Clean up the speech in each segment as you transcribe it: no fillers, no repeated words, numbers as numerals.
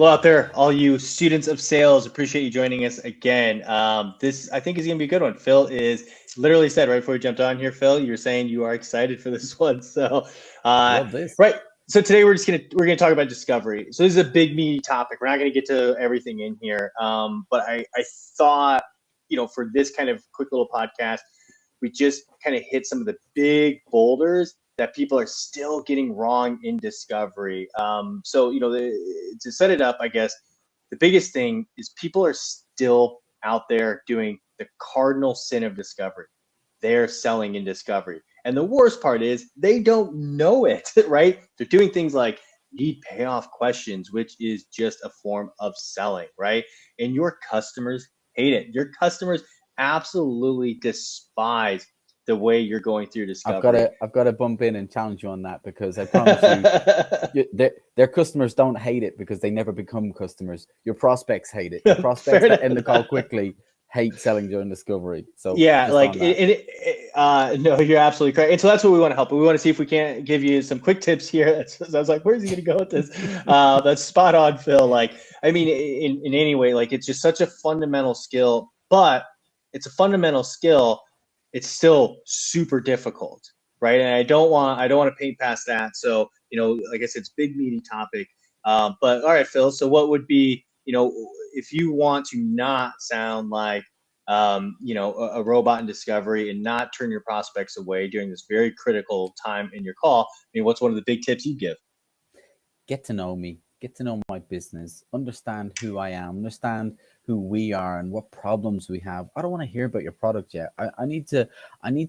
Well, out there, all you students of sales, appreciate you joining us again. This, I think, is going to be a good one. Phil is literally said right before we jumped on here, Phil, you were saying you are excited for this one. So, uh, Love this. right. So today we're gonna talk about discovery. So this is a big meaty topic. We're not gonna get to everything in here, but I thought, for this kind of quick little podcast, we just kind of hit some of the big boulders that people are still getting wrong in discovery. So, to set it up, I guess the biggest thing is people are still out there doing the cardinal sin of discovery. They're selling in discovery. And the worst part is they don't know it, right? They're doing things like need payoff questions, which is just a form of selling, right? And your customers hate it. Your customers absolutely despise the way you're going through discovery. I've got to bump in and challenge you on that because I promise you, their customers don't hate it because they never become customers. Your prospects hate it. Your prospects that end the call quickly hate selling during discovery. So Yeah, just like on that. no, you're absolutely correct. And so that's what we want to help. We want to see if we can't give you some quick tips here. I was like, where's he going to go with this? That's spot on, Phil. Like, I mean, in any way, like it's just such a fundamental skill, but it's a fundamental skill. It's still super difficult, right? And I don't want to paint past that. So, like I said, it's big meaty topic. But all right, Phil. So what would be, if you want to not sound like a robot in discovery and not turn your prospects away during this very critical time in your call, I mean, what's one of the big tips you give? Get to know me, get to know my business, understand who I am, understand who we are and what problems we have. I don't want to hear about your product yet. I need to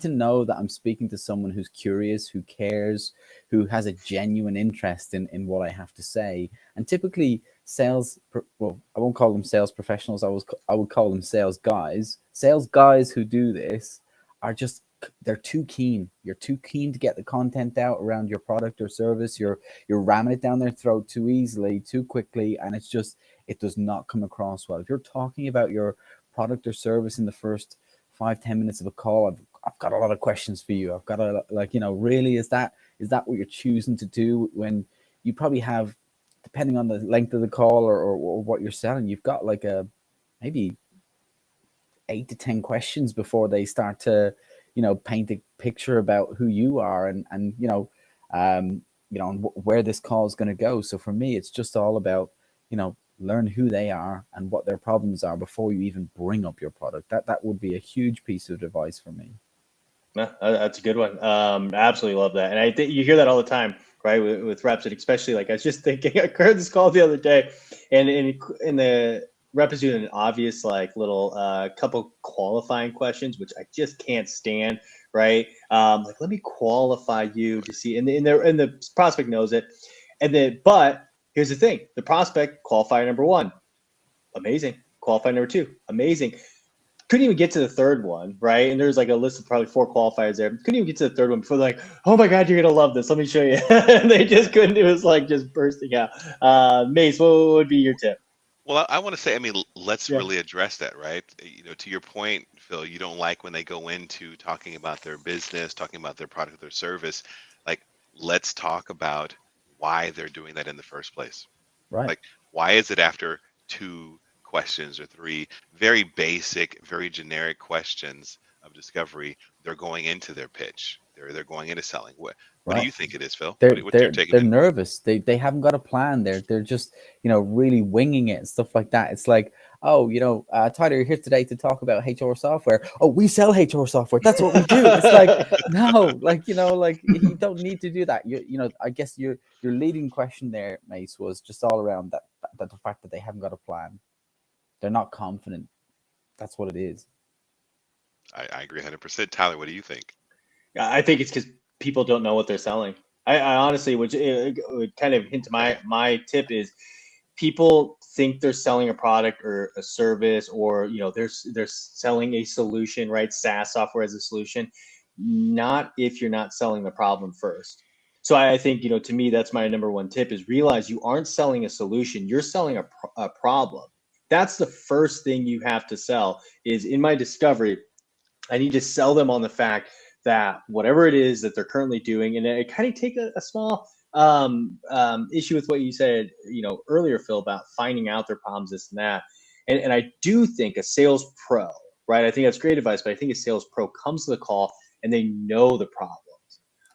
know that I'm speaking to someone who's curious, who cares, who has a genuine interest in what I have to say. And typically well, I won't call them sales professionals. I would call them sales guys. Sales guys who do this are just they're too keen. You're too keen to get the content out around your product or service. You're ramming it down their throat too easily, too quickly, and it does not come across well. If you're talking about your product or service in the first 5-10 minutes of a call, I've got a lot of questions for you. I've got a like, really, is that what you're choosing to do when you probably have, depending on the length of the call or what you're selling, you've got like a maybe 8 to 10 questions before they start to, paint a picture about who you are and where this call is going to go. So for me, it's just all about, learn who they are and what their problems are before you even bring up your product. That would be a huge piece of advice for me. No, that's a good one. Absolutely love that. And I think you hear that all the time, right? With reps, and especially like I was just thinking, I heard this call the other day, and in the rep is doing an obvious like little couple qualifying questions, which I just can't stand, right? Like let me qualify you to see, and the prospect knows it, but here's the thing: the prospect qualifier number one, amazing. Qualifier number two, amazing. Couldn't even get to the third one, right? And there's like a list of probably four qualifiers there. Couldn't even get to the third one before they're like, oh my God, you're going to love this. Let me show you. And they just couldn't. It was like just bursting out. Mace, what would be your tip? Well, I want to say, I mean, let's Yeah. really address that, right? To your point, Phil, you don't like when they go into talking about their business, talking about their product, their service. Like, let's talk about why they're doing that in the first place. Right. Like, why is it after two questions or three very basic, very generic questions of discovery, they're going into their pitch? They're going into selling. What do Right. you think it is, Phil? they're What's your they're take on they're it? nervous. They haven't got a plan. They're just, really winging it and stuff like that. It's like, oh, Tyler, you're here today to talk about HR software. Oh, we sell HR software. That's what we do. It's like, no, like, like you don't need to do that. I guess your leading question there, Mace, was just all around that the fact that they haven't got a plan. They're not confident. That's what it is. I agree 100%. Tyler, what do you think? I think it's because people don't know what they're selling. I honestly, which would kind of hint to my tip is people think they're selling a product or a service, or they're selling a solution, right? SaaS, software as a solution. Not if you're not selling the problem first. So I think, to me, that's my number one tip is realize you aren't selling a solution, you're selling a problem. That's the first thing you have to sell is in my discovery. I need to sell them on the fact that whatever it is that they're currently doing, and I kind of take a small issue with what you said, earlier, Phil, about finding out their problems, this and that. And I do think a sales pro, right? I think that's great advice, but I think a sales pro comes to the call and they know the problems.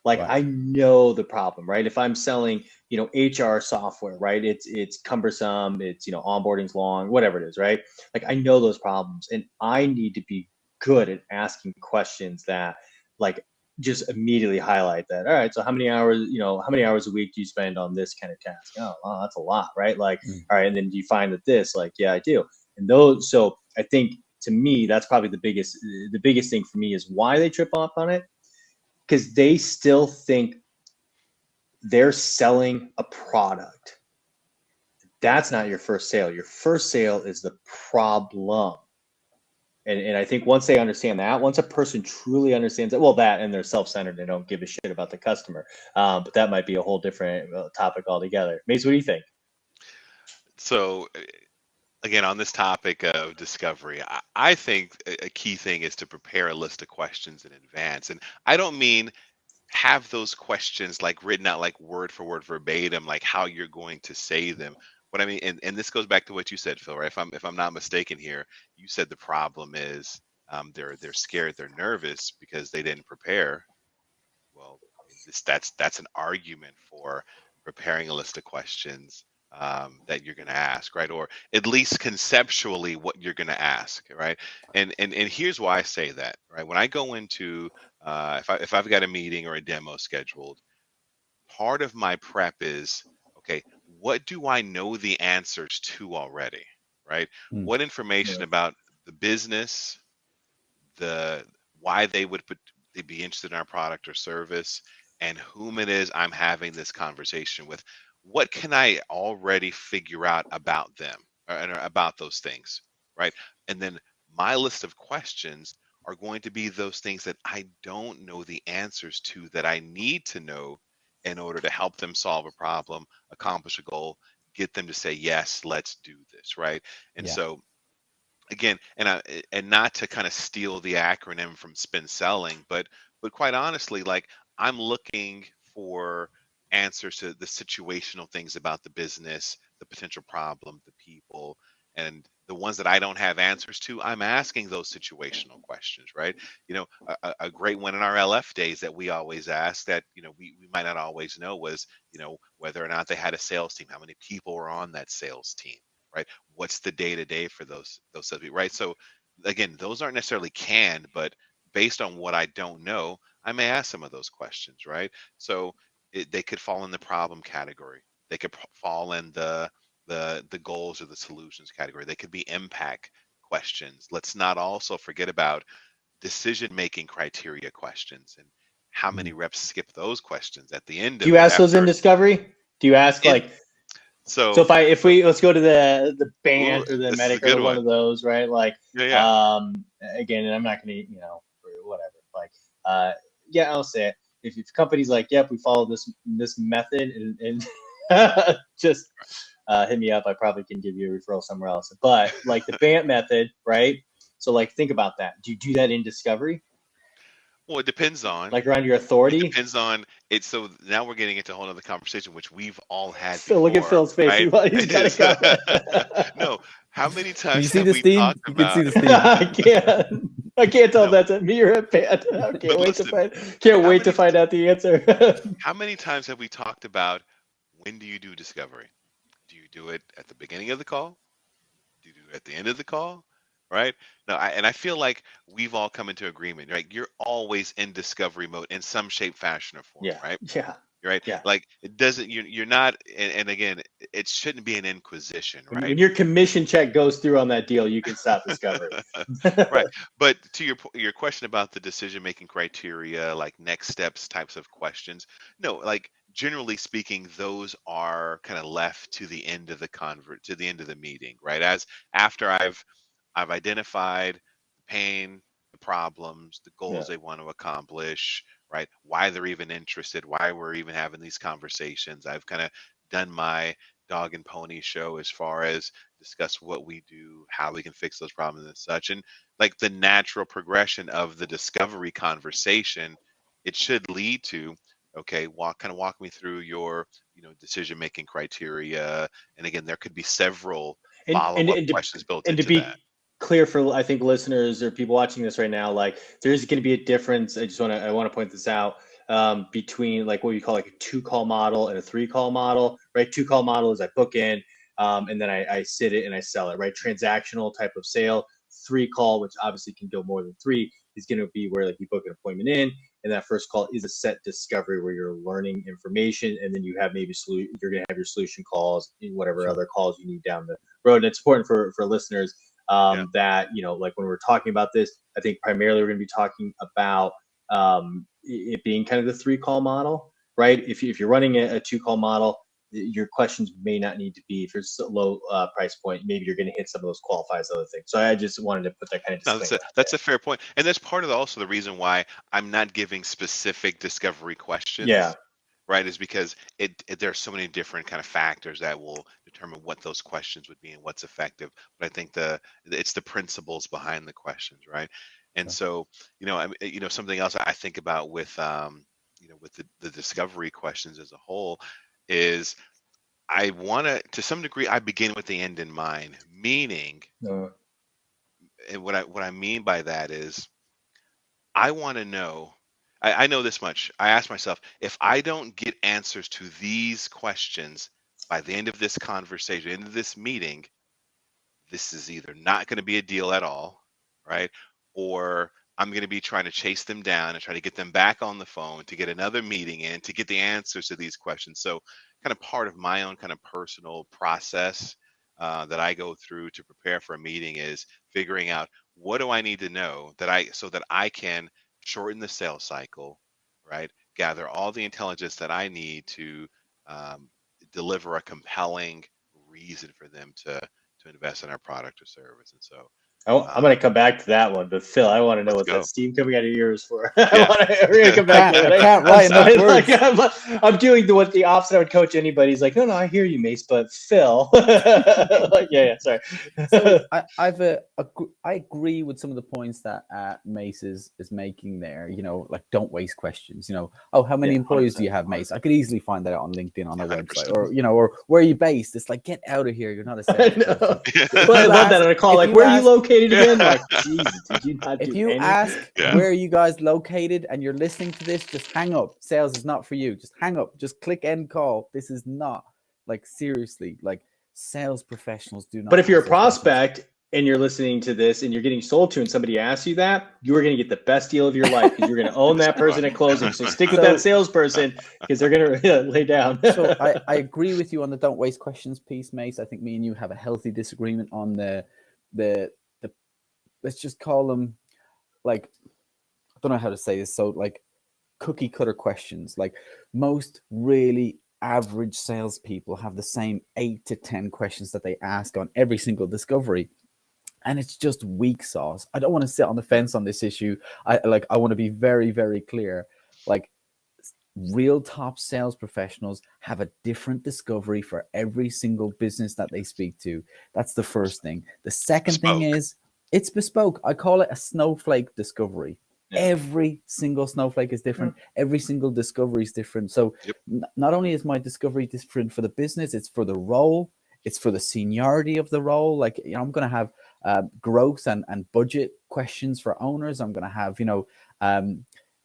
Like Right. I know the problem, right? If I'm selling, HR software, right? It's cumbersome, it's onboarding's long, whatever it is, right? Like I know those problems, and I need to be good at asking questions that like just immediately highlight that. All right, so how many hours a week do you spend on this kind of task? Oh, wow, that's a lot, right? Like, all right, and then do you find that this, like, yeah, I do. And those, so I think to me, that's probably the biggest thing for me is why they trip off on it, because they still think they're selling a product. That's not your first sale. Your first sale is the problem. And I think once they understand that, once a person truly understands that, well, that and they're self-centered, they don't give a shit about the customer. But that might be a whole different topic altogether. Mace, what do you think? So again, on this topic of discovery, I think a key thing is to prepare a list of questions in advance. And I don't mean have those questions like written out like word for word verbatim, like how you're going to say them. What I mean, and this goes back to what you said, Phil, right? If I'm not mistaken here, you said the problem is they're scared, they're nervous because they didn't prepare. Well, I mean, that's an argument for preparing a list of questions that you're going to ask, right? Or at least conceptually what you're going to ask, right? And here's why I say that, right? When I go into if I've got a meeting or a demo scheduled, part of my prep is okay. What do I know the answers to already, right? Mm. What information about the business, the why they would they'd be interested in our product or service, and whom it is I'm having this conversation with. What can I already figure out about them and about those things, right? And then my list of questions are going to be those things that I don't know the answers to that I need to know in order to help them solve a problem, accomplish a goal, get them to say yes, let's do this, right? And Yeah. so again, and not to kind of steal the acronym from spin selling, but quite honestly, like I'm looking for answers to the situational things about the business, the potential problem, the people, and the ones that I don't have answers to, I'm asking those situational questions, right? A great one in our LF days that we always ask that, we might not always know was, whether or not they had a sales team, how many people were on that sales team, right? What's the day to day for those sales people, right? So again, those aren't necessarily canned, but based on what I don't know, I may ask some of those questions, right? So they could fall in the problem category. They could fall in the goals or the solutions category. They could be impact questions. Let's not also forget about decision making criteria questions and how many Mm. reps skip those questions at the end Do of you it ask those in after discovery? Do you ask in like, so so if we let's go to the ooh, BANT or the this is a medic or good the one one. of those, right? Like, Yeah. again, and I'm not gonna, or whatever. Like, yeah, I'll say it. If company's like, yep, we follow this method, and just hit me up. I probably can give you a referral somewhere else. But like the BANT method, right? So like, think about that. Do you do that in discovery? Well, it depends on. Like around your It authority? depends on it. So now we're getting into a whole other conversation, which we've all had Phil, look at before, Phil's face. right? He's got a Is comment. no. How many Can you times see have the we steam? talked You can see about? the steam. I can't tell if No, that's a me or a Pat. I but listen. can't How wait to many find out the answer. how many times have we talked about when do you do discovery? Do you do it at the beginning of the call? Do you do it at the end of the call? Right? No, and I feel like we've all come into agreement, right? You're always in discovery mode in some shape, fashion, or form, Yeah, right? yeah, Right? yeah. Like it doesn't you're not and again, it shouldn't be an inquisition, When right? your commission check goes through on that deal, you can stop discovery. Right. But to your question about the decision making criteria, like next steps types of questions, no, like generally speaking, those are kind of left to the end of the convert to the end of the meeting, right? As after I've identified the pain, the problems, the Yeah, goals they want to accomplish, right? Why they're even interested, why we're even having these conversations. I've kind of done my dog and pony show as far as discuss what we do, how we can fix those problems and such. And like the natural progression of the discovery conversation, it should lead to Okay, walk me through your, decision making criteria. And again, there could be several and and follow-up and to, questions built and to into that. be clear for I think listeners or people watching this right now, like there's going to be a difference. I want to point this out between like what you call like a 2-call model and a 3-call model, right? 2-call model is I book in and then I sit it and I sell it, right? Transactional type of sale. 3-call, which obviously can go more than 3, is going to be where like you book an appointment in, and that first call is a set discovery where you're learning information, and then you have maybe you're going to have your solution calls, whatever Sure. other calls you need down the road. And it's important for listeners Yeah. that like when we're talking about this, I think primarily we're going to be talking about it being kind of the 3-call model, right? If you're running a 2-call model, your questions may not need to be, if it's a low price point, maybe you're going to hit some of those qualifies other things. So I just wanted to put that kind of No, disclaimer out that's a fair point, and that's part of also the reason why I'm not giving specific discovery there. Yeah. questions, right? Is because there's so many different kind of factors that will determine what those questions would be and what's effective. But I think it's the principles behind the questions, right? And Sure. so, something else I think about with with the discovery questions as a whole is I want to some degree, I begin with the end in mind, meaning, Uh, and what I mean by that is I want to know. I know this much. I ask myself, if I don't get answers to these questions by the end of this conversation, end of this meeting, this is either not going to be a deal at all, right? Or I'm going to be trying to chase them down and try to get them back on the phone to get another meeting in to get the answers to these questions. So, kind of part of my own kind of personal process that I go through to prepare for a meeting is figuring out what do I need to know so that I can shorten the sales cycle, right? Gather all the intelligence that I need to um, deliver a compelling reason for them to invest in our product or service. And so, I'm going to come back to that one, but Phil, I want to know let's what's that go. steam coming out of your ears for. Yeah. We're going to come back to I it. can't I'm write enough sorry. words. I'm doing what the opposite I would coach anybody. He's like, no, I hear you, Mace, but Phil. Like, yeah, sorry. So I agree with some of the points that Mace is making there. Like don't waste questions. Oh, how many Yeah, employees do 100%. you have, Mace? I could easily find that out on LinkedIn on our website, 100%. or where are you based? It's like, get out of here. You're not a I know. salesperson. Well, I love that on a call. Like, where are you located again? Like, Jesus, did you not If do you any? ask Yeah. where are you guys located and you're listening to this, just hang up. Sales is not for you. Just hang up. Just click end call. This is not, like, seriously, like, sales professionals do But not if you're a ask those questions. prospect and you're listening to this and you're getting sold to and somebody asks you that, you are going to get the best deal of your life because you're going to own that person at closing. So stick with that salesperson because they're going to lay down. So I agree with you on the don't waste questions piece, Mace. I think me and you have a healthy disagreement on the let's just call them, like, I don't know how to say this. So like cookie cutter questions. Like most really average salespeople have the same 8 to 10 questions that they ask on every single discovery. And it's just weak sauce. I don't want to sit on the fence on this issue. I want to be very, very clear. Like real top sales professionals have a different discovery for every single business that they speak to. That's the first thing. The second thing Bespoke. is it's bespoke. I call it a snowflake discovery. Yeah. Every single snowflake is different. Every single discovery is different. So Yep. not only is my discovery different for the business, it's for the role, it's for the seniority of the role. Like, I'm going to have growth and budget questions for owners. I'm going to have,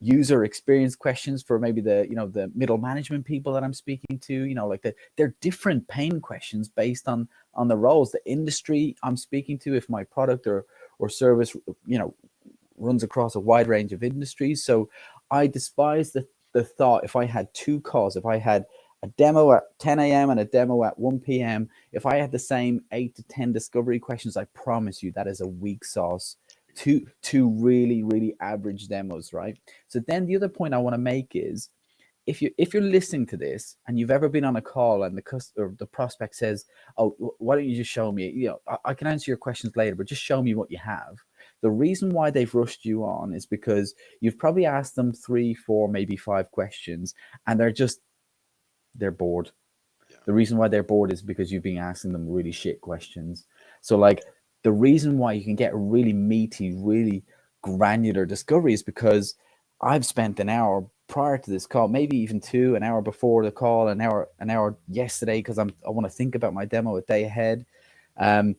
user experience questions for maybe the middle management people that I'm speaking to. Like they're different pain questions based on the roles, the industry I'm speaking to, if my product or service runs across a wide range of industries. So I despise the thought, if I had 2 calls, if I had a demo at 10 a.m. and a demo at 1 p.m., if I had the same 8 to 10 discovery questions, I promise you that is a weak sauce. Two really, really average demos, right? So then the other point I want to make is, if you're listening to this and you've ever been on a call and the prospect says, "Oh, why don't you just show me? I can answer your questions later, but just show me what you have." The reason why they've rushed you on is because you've probably asked them 3, 4, maybe 5 questions, and they're bored. Yeah. The reason why they're bored is because you've been asking them really shit questions. So like the reason why you can get a really meaty, really granular discovery is because I've spent an hour prior to this call, maybe even two, an hour before the call, an hour yesterday, because I want to think about my demo a day ahead. And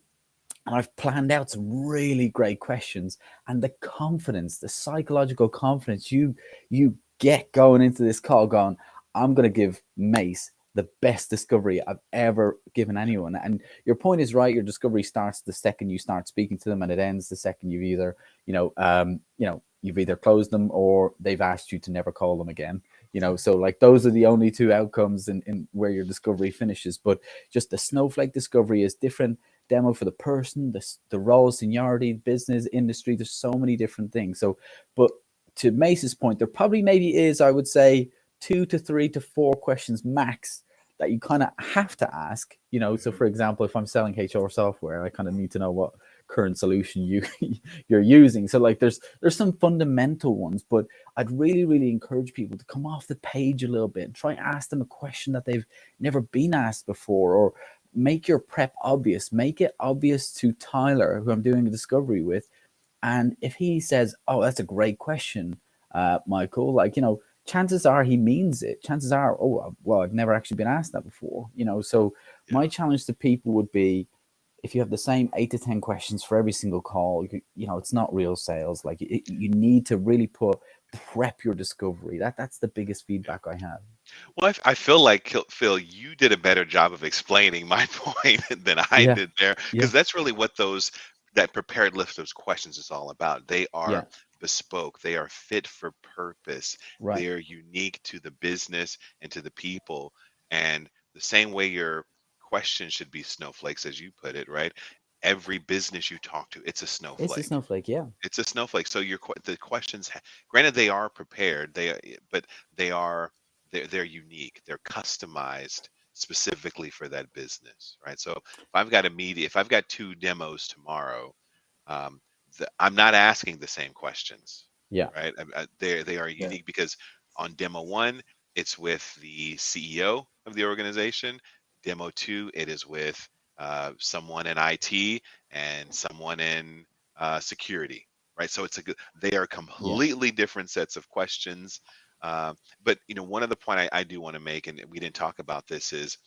I've planned out some really great questions, and the confidence, the psychological confidence you get going into this call, going, I'm going to give Mace the best discovery I've ever given anyone. And your point is right. Your discovery starts the second you start speaking to them, and it ends the second you've either, you've either closed them or they've asked you to never call them again. So like those are the only two outcomes in where your discovery finishes. But just the snowflake discovery is different demo for the person, the role, seniority, business, industry. There's so many different things. So, but to Mace's point, there probably maybe is, I would say, 2 to 3 to 4 questions max that you kind of have to ask. So for example, if I'm selling HR software, I kind of need to know what current solution you're using. So like there's some fundamental ones, but I'd really encourage people to come off the page a little bit and try ask them a question that they've never been asked before, or make your prep obvious. Make it obvious to Tyler, who I'm doing a discovery with. And if he says, oh, that's a great question, Michael, like, chances are he means it. Chances are, oh, well, I've never actually been asked that before, So my challenge to people would be, if you have the same 8 to 10 questions for every single call, it's not real sales. Like you need to really prep your discovery. That's the biggest feedback I have. Well, I feel like, Phil, you did a better job of explaining my point than I Yeah. did there, Yeah. because that's really what that prepared list of questions is all about. They are bespoke. They are fit for purpose. Right. They are unique to the business and to the people. And the same way your questions should be snowflakes, as you put it, right? Every business you talk to, it's a snowflake. It's a snowflake, yeah. It's a snowflake. So the questions, granted, they are prepared. But they're unique. They're customized specifically for that business, right? So if I've got 2 demos tomorrow, I'm not asking the same questions. Yeah. Right. They are unique because on demo 1, it's with the CEO of the organization. Demo 2, it is with someone in IT and someone in security. Right. So they are completely different sets of questions. But one of the point I do want to make, and we didn't talk about this, is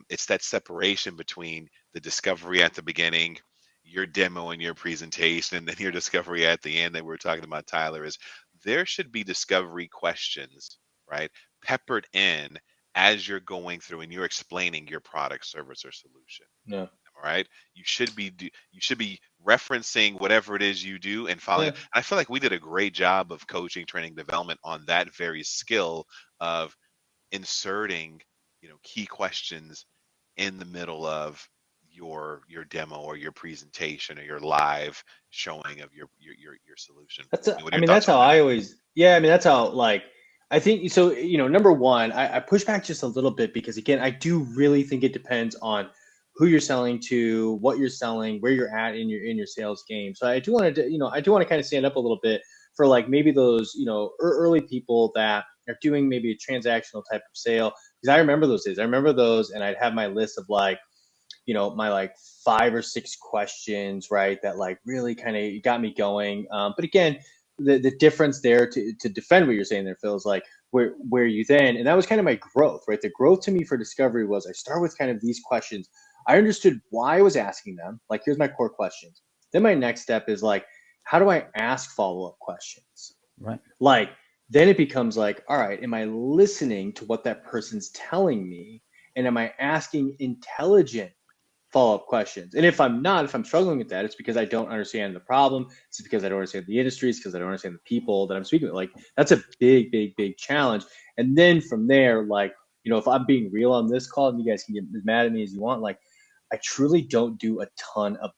it's that separation between the discovery at the beginning, your demo and your presentation, and then your discovery at the end that we're talking about, Tyler, is there should be discovery questions, right, peppered in as you're going through and you're explaining your product, service, or solution. Yeah. All right. You should be referencing whatever it is you do and following it. And I feel like we did a great job of coaching, training, development on that very skill of inserting, key questions in the middle of your demo or your presentation or your live showing of your solution. What are your thoughts That's how on that? I always, that's how, like, I think so. Number one, I push back just a little bit because, again, I do really think it depends on who you're selling to, what you're selling, where you're at in your sales game. So I do want to kind of stand up a little bit for, like, maybe those early people that are doing maybe a transactional type of sale, because I remember those days. I remember those, and I'd have my list of, like, my, like, 5 or 6 questions, right, that, like, really kind of got me going. But again, the difference there, to defend what you're saying there, Phil, is like where you then, and that was kind of my growth, right? The growth to me for discovery was I start with kind of these questions. I understood why I was asking them. Like, here's my core questions. Then my next step is, like, how do I ask follow-up questions? Right. Like, then it becomes like, all right, am I listening to what that person's telling me? And am I asking intelligent follow-up questions? And if I'm struggling with that, it's because I don't understand the problem. It's because I don't understand the industries, because I don't understand the people that I'm speaking with. Like, that's a big challenge. And then from there, like, if I'm being real on this call, and you guys can get as mad at me as you want, like, I truly don't do a ton of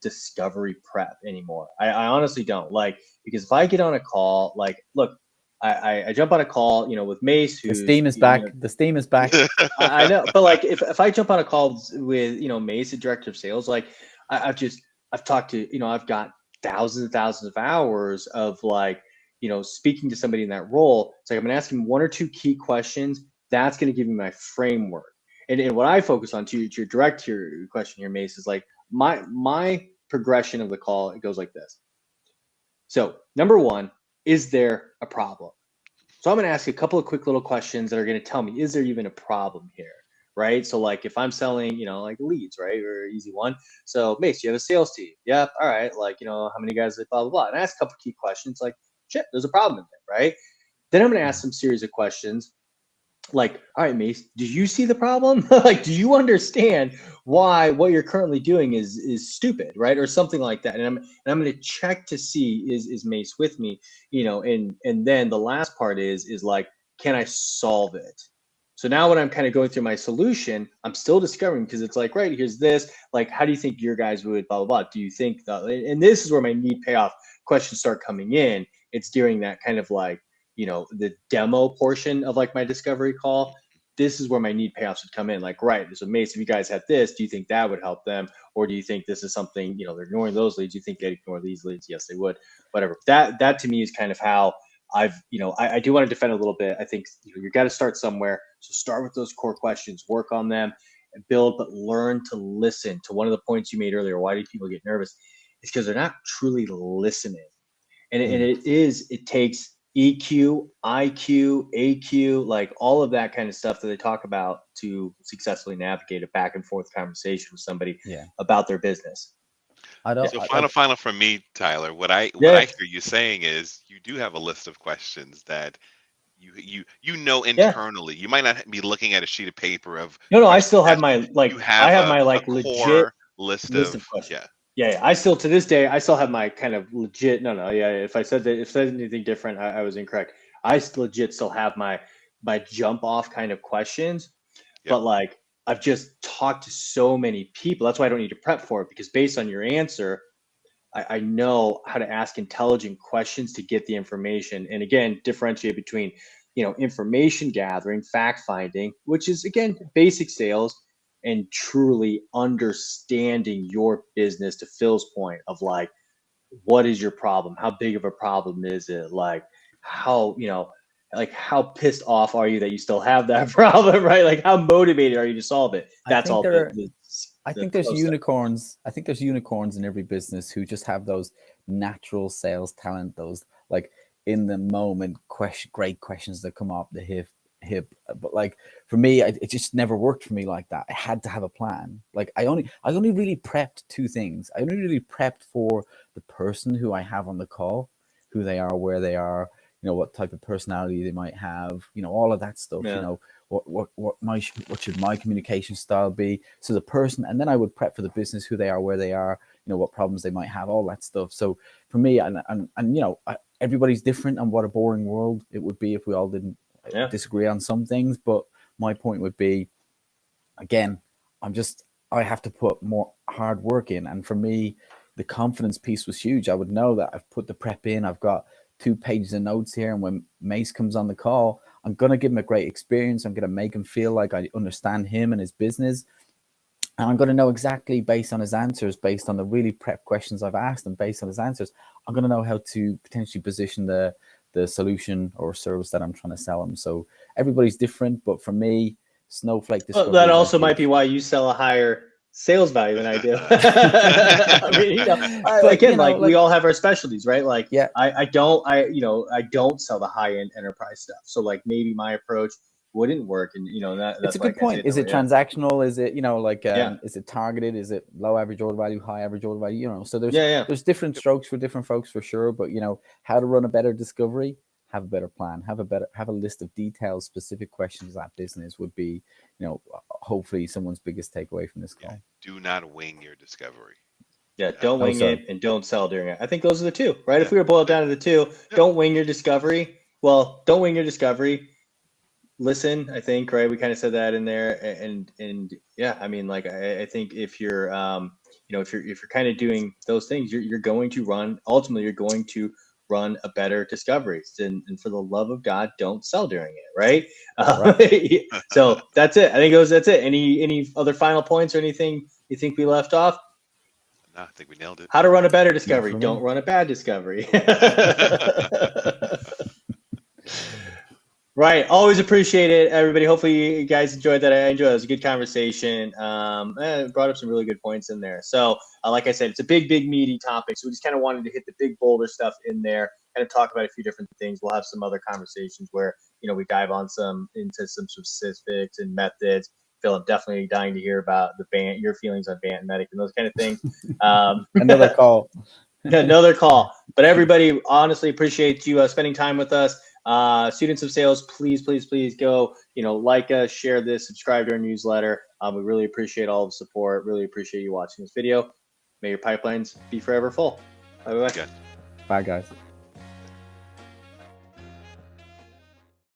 discovery prep anymore. I honestly don't, like, because if I get on a call, like, look, I jump on a call, with Mace, the steam is back. The steam is back. I know, but, like, if I jump on a call with Mace, the director of sales, like, I've talked to, I've got thousands and thousands of hours of, like, speaking to somebody in that role. It's like I'm gonna ask him 1 or 2 key questions. That's gonna give me my framework. And what I focus on, to your direct your question here, Mace, is like my progression of the call. It goes like this. So, number 1, is there a problem? So I'm going to ask you a couple of quick little questions that are going to tell me, is there even a problem here? Right. So like if I'm selling, like leads, right? Or easy one. So Mace, you have a sales team. Yep. All right. Like, how many guys, blah, blah, blah. And I ask a couple key questions like, shit, there's a problem in there. Right. Then I'm going to ask some series of questions like, all right, Mace, do you see the problem? Like, do you understand why what you're currently doing is stupid, right? Or something like that. And I'm going to check to see is Mace with me, and then the last part is like, can I solve it? So now when I'm kind of going through my solution, I'm still discovering because it's like, right, here's this, like, how do you think your guys would blah, blah, blah? Do you think that, and this is where my need payoff questions start coming in. It's during that kind of like, the demo portion of like my discovery call. This is where my need payoffs would come in. Like, right, so Mace, if you guys had this, do you think that would help them? Or do you think this is something, they're ignoring those leads? Do you think they'd ignore these leads? Yes, they would. Whatever. That to me is kind of how I've, I do want to defend a little bit. I think, you got to start somewhere. So start with those core questions, work on them and build, but learn to listen. To one of the points you made earlier, why do people get nervous? It's because they're not truly listening. And it takes EQ, IQ, AQ, like all of that kind of stuff that they talk about to successfully navigate a back and forth conversation with somebody about their business. Final from me, Tyler. What I hear you saying is you do have a list of questions that you internally. You might not be looking at a sheet of paper of no. I still have my legit list of questions. Yeah, I still to this day I still have my kind of legit. No, yeah. If I said anything different, I was incorrect. I legit still have my jump off kind of questions, but like I've just talked to so many people. That's why I don't need to prep for it, because based on your answer, I know how to ask intelligent questions to get the information. And again, differentiate between information gathering, fact finding, which is again basic sales, and truly understanding your business, to Phil's point of like, what is your problem? How big of a problem is it? Like how, how pissed off are you that you still have that problem, right? Like how motivated are you to solve it? That's all. I think there's unicorns. I think there's unicorns in every business who just have those natural sales talent, those like in the moment great questions that come off the hip. But like for me, it just never worked for me like that. I had to have a plan. Like I only really prepped two things. I only really prepped for the person who I have on the call, who they are, where they are, what type of personality they might have, all of that stuff. What should my communication style be? So the person, and then I would prep for the business, who they are, where they are, what problems they might have, all that stuff. So for me, and everybody's different, and what a boring world it would be if we all didn't disagree on some things. But my point would be, again, I have to put more hard work in. And for me, the confidence piece was huge. I would know that I've put the prep in. I've got 2 pages of notes here. And when Mace comes on the call, I'm going to give him a great experience. I'm going to make him feel like I understand him and his business. And I'm going to know exactly, based on his answers, based on the really prep questions I've asked, and based on his answers, I'm going to know how to potentially position the solution or service that I'm trying to sell them. So everybody's different, but for me, Snowflake discovery. That also might be why you sell a higher sales value than I do. I mean, we all have our specialties, right? Like, I don't sell the high end enterprise stuff. So like maybe my approach wouldn't work, and that's it's a good point. Is it transactional? Is it is it targeted? Is it low average order value, high average order value? So there's different strokes for different folks for sure. But how to run a better discovery, have a better plan, have a list of detailed, specific questions that business would be, hopefully someone's biggest takeaway from this call. Do not wing your discovery. Yeah, don't wing it, and don't sell during it. I think those are the two, right? If we were boiled down to the two, don't wing your discovery. Well, don't wing your discovery. Listen, I think, right? We kind of said that in there, and yeah, I mean, like I think if you're, if you're kind of doing those things, you're going to run a better discovery. And for the love of God, don't sell during it, right? So that's it. I think that's it. Any other final points or anything you think we left off? No, I think we nailed it. How to run a better discovery. Don't run a bad discovery. Right. Always appreciate it, everybody. Hopefully you guys enjoyed that. I enjoyed it. It was a good conversation. It brought up some really good points in there. So like I said, it's a big, meaty topic. So we just kind of wanted to hit the big boulder stuff in there. kind of talk about a few different things. We'll have some other conversations where, we dive into some specifics and methods. Phil, I'm definitely dying to hear about your feelings on Bant and Medic and those kind of things. Another call. Another call. But everybody, honestly appreciate you spending time with us. Students of sales, please go, like us, share this, subscribe to our newsletter. We really appreciate all the support. Really appreciate you watching this video. May your pipelines be forever full. Bye bye. Good. Bye, guys.